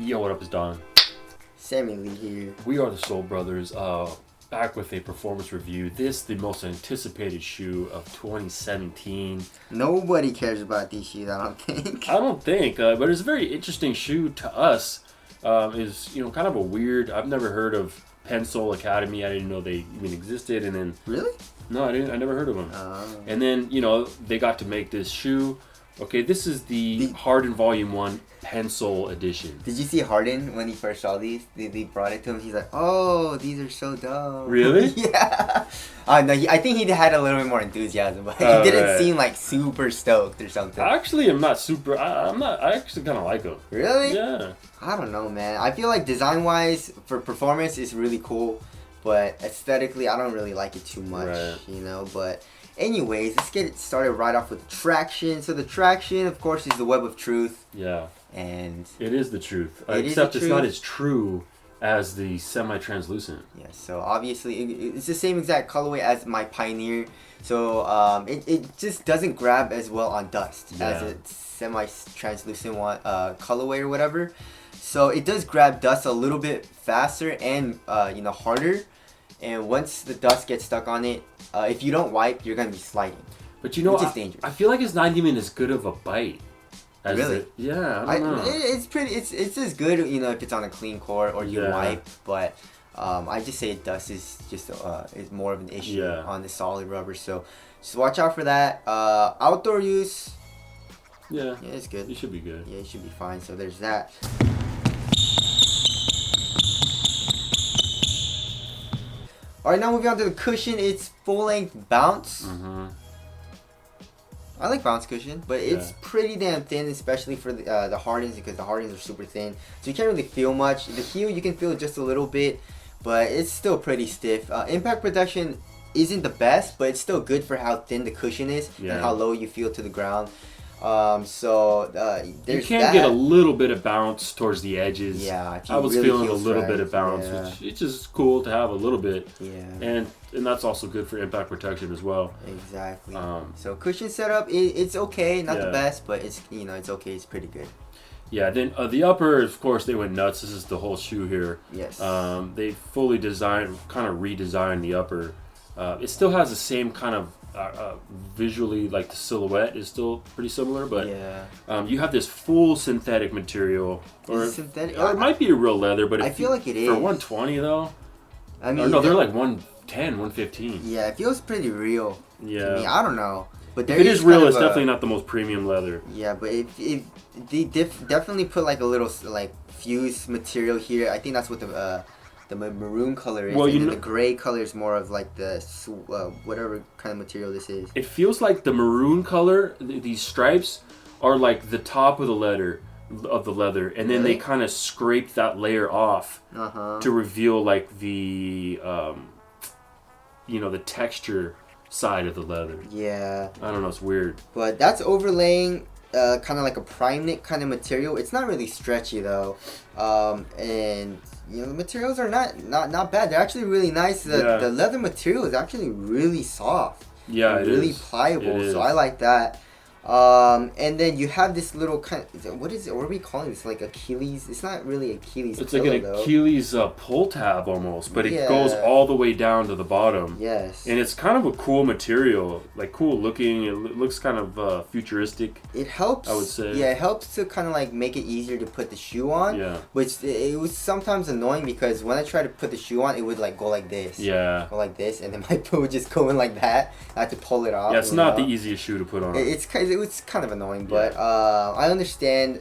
Yo, what up, it's Don. Sammy Lee here. We are the Soul Brothers, back with a performance review. This, the most anticipated shoe of 2017. Nobody cares about these shoes, I don't think. I don't think, but it's a very interesting shoe to us. Is kind of a weird. I've never heard of Pensole Academy. I didn't know they even existed. And then Really? no, I didn't. I never heard of them. And then they got to make this shoe. Okay, this is the Harden Volume 1 Pensole edition. Did you see Harden when he first saw these? They brought it to him. He's like, "Oh, these are so dope." Really? Yeah. No, I think he had a little bit more enthusiasm, but he didn't seem like super stoked or something. Actually, I'm not super. I'm not. I actually kind of like them. Really? Yeah. I don't know, man. I feel like design-wise, for performance, it's really cool, but aesthetically, I don't really like it too much. Right. But anyways, let's get it started right off with traction. So the traction, of course, is the web of truth. Yeah. And it is the truth. Except it's not as true as the semi-translucent. Yeah, so obviously it's the same exact colorway as my Pioneer. So it just doesn't grab as well on dust as a semi-translucent one colorway or whatever. So it does grab dust a little bit faster and harder. And once the dust gets stuck on it, if you don't wipe, you're gonna be sliding. But which is dangerous. I feel like it's not even as good of a bite. Really? Yeah, I don't know. It's pretty. It's as good, if it's on a clean core or you wipe. But I just say dust is just is more of an issue on the solid rubber. So just watch out for that. Outdoor use. Yeah, it's good. It should be good. Yeah, it should be fine. So there's that. All right, now moving on to the cushion. It's full-length bounce. Mm-hmm. I like bounce cushion, but it's pretty damn thin, especially for the Hardens, because the Hardens are super thin. So you can't really feel much. The heel, you can feel just a little bit, but it's still pretty stiff. Impact protection isn't the best, but it's still good for how thin the cushion is and how low you feel to the ground. There's you can get a little bit of bounce towards the edges. Yeah, I was really feeling a little bit of bounce, which it's just cool to have a little bit. Yeah, and that's also good for impact protection as well. Exactly. So cushion setup, it's okay, not the best, but it's it's okay. It's pretty good. Yeah. Then the upper, of course, they went nuts. This is the whole shoe here. Yes. They fully redesigned the upper. It still has the same kind of visually, like the silhouette is still pretty similar, but you have this full synthetic material, or it might be a real leather, but I feel like it is for 120 though. I mean, no, they're like 110, 115. Yeah, it feels pretty real. Yeah, to me. I don't know, but if it is real, it's definitely not the most premium leather. Yeah, but they definitely put like a little fused material here. I think that's what the maroon color is, and the gray color is more of like the whatever kind of material this is. It feels like the maroon color, these stripes, are like the top of the leather, and then they kind of scrape that layer off to reveal like the the texture side of the leather. Yeah. I don't know, it's weird. But that's overlaying kind of like a prime knit kind of material. It's not really stretchy though, and the materials are not bad. They're actually really nice. The leather material is actually really soft. Yeah, it really is. pliable. So I like that. And then you have this little what is it? What are we calling this? Like Achilles? It's not really Achilles. It's like an Achilles pull tab almost, but it goes all the way down to the bottom. Yes. And it's kind of a cool material, like cool looking. It looks kind of futuristic. It helps. I would say. Yeah, it helps to kind of like make it easier to put the shoe on. Yeah. Which it was sometimes annoying because when I tried to put the shoe on, it would like go like this. Yeah. Go like this, and then my foot would just go in like that. I had to pull it off. Yeah, it's not the easiest shoe to put on. It was kind of annoying, but I understand,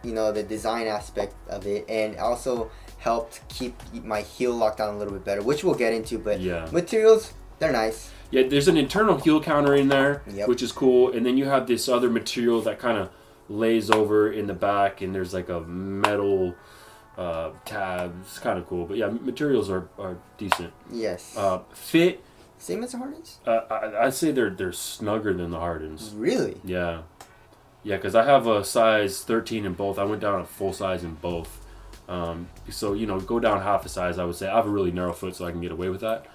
the design aspect of it, and also helped keep my heel locked down a little bit better, which we'll get into. But materials, they're nice. Yeah, there's an internal heel counter in there, which is cool, and then you have this other material that kind of lays over in the back, and there's like a metal tab. It's kind of cool, but yeah, materials are decent. Yes. Fit. Same as the Hardens? I'd say they're snugger than the Hardens. Really? Yeah. Yeah, because I have a size 13 in both. I went down a full size in both. So, go down half a size, I would say. I have a really narrow foot, so I can get away with that.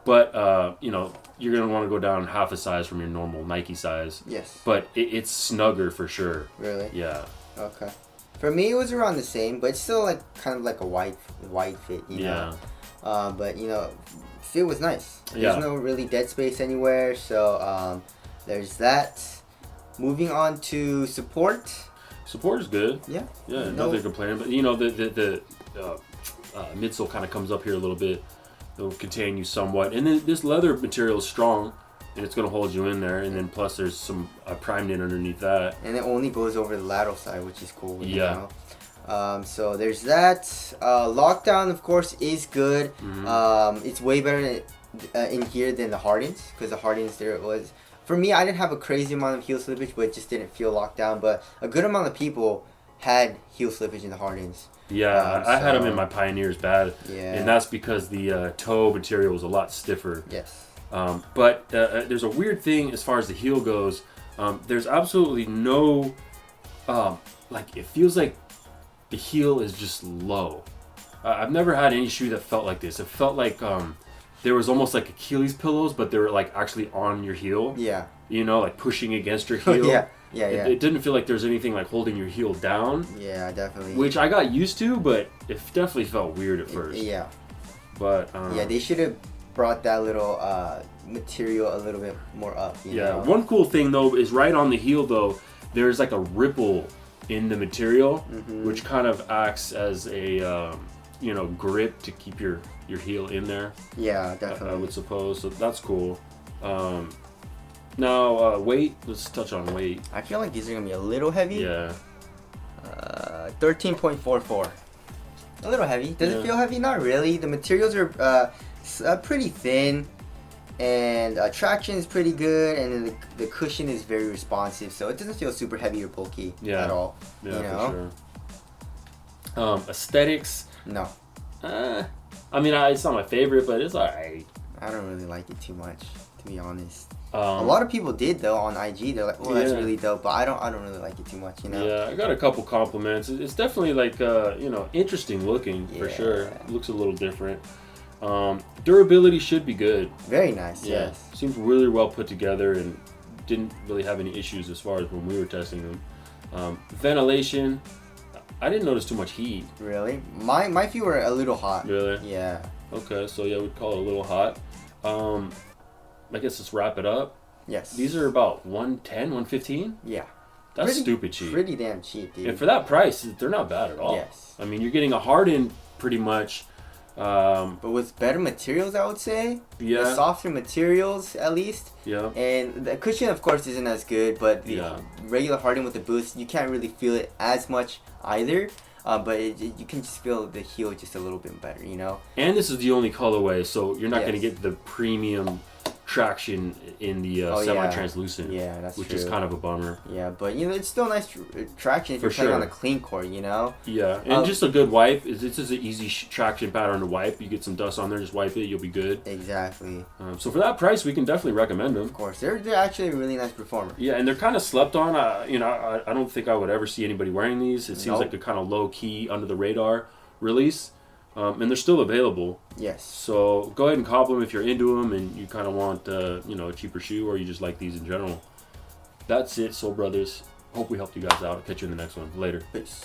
But, you're going to want to go down half a size from your normal Nike size. Yes. But it's snugger for sure. Really? Yeah. Okay. For me, it was around the same, but it's still like kind of like a wide fit, you know. But you know, fit was nice. There's no really dead space anywhere, so there's that. Moving on to support. Support is good. Yeah. Yeah, nothing complaining. But you know, the midsole kind of comes up here a little bit. It'll contain you somewhat, and then this leather material is strong, and it's gonna hold you in there. And then plus there's some primed in underneath that. And it only goes over the lateral side, which is cool. Yeah. You know? So there's that. Lockdown, of course, is good. It's way better in here than the Hardens, because the Hardens there it was. For me, I didn't have a crazy amount of heel slippage, but it just didn't feel locked down. But a good amount of people had heel slippage in the Hardens. Yeah, I had them in my Pioneers bad. Yeah. And that's because the toe material was a lot stiffer. Yes. But there's a weird thing as far as the heel goes. There's absolutely no, like, it feels like the heel is just low. I've never had any shoe that felt like this. It felt like there was almost like Achilles pillows, but they were like actually on your heel. Yeah. You know, like pushing against your heel. Yeah. It didn't feel like there's anything like holding your heel down. Yeah, definitely. Which I got used to, but it definitely felt weird at first. Yeah. But yeah, they should have brought that little material a little bit more up. You know? One cool thing though is right on the heel though, there's like a ripple in the material, which kind of acts as a you know, grip to keep your heel in there. Yeah, definitely. I would suppose. So that's cool. Now weight. Let's touch on weight. I feel like these are gonna be a little heavy. Yeah. 13.44. A little heavy. Does it feel heavy? Not really. The materials are pretty thin, and traction is pretty good, and then the cushion is very responsive, so it doesn't feel super heavy or bulky at all. Yeah, you know? for sure. Aesthetics. No. I mean, it's not my favorite, but it's alright. I don't really like it too much, to be honest. A lot of people did though on IG. They're like, "Oh, that's really dope," but I don't really like it too much, you know. Yeah, I got a couple compliments. It's definitely like you know, interesting looking for sure. It looks a little different. Durability should be good. Very nice. Yeah, Yes. seems really well put together and didn't really have any issues as far as when we were testing them. Ventilation, I didn't notice too much heat. Really? My feet were a little hot. Really? Yeah. Okay, so yeah, we'd call it a little hot. I guess let's wrap it up. Yes. These are about 110, 115? Yeah. That's stupid cheap. Pretty damn cheap, dude. And for that price, they're not bad at all. Yes. I mean, you're getting a Harden pretty much. But with better materials, I would say. Yeah. The softer materials, at least. Yeah. And the cushion, of course, isn't as good, but the regular Harden with the boost, you can't really feel it as much either. But you can just feel the heel just a little bit better, you know? And this is the only colorway, so you're not going to get the premium traction in the semi-translucent. Yeah, that's which true. is kind of a bummer. Yeah, but you know, it's still nice traction if you're playing on a clean court, you know? Yeah, and just a good wipe. This is an easy traction pattern to wipe. You get some dust on there, just wipe it, you'll be good. Exactly. So for that price, we can definitely recommend them. Of course, they're actually a really nice performer. Yeah, and they're kind of slept on. You know, I don't think I would ever see anybody wearing these. It seems like a kind of low key, under the radar release. And they're still available. Yes. So go ahead and cop them if you're into them and you kind of want, you know, a cheaper shoe, or you just like these in general. That's it, Soul Brothers. Hope we helped you guys out. I'll catch you in the next one. Later. Peace.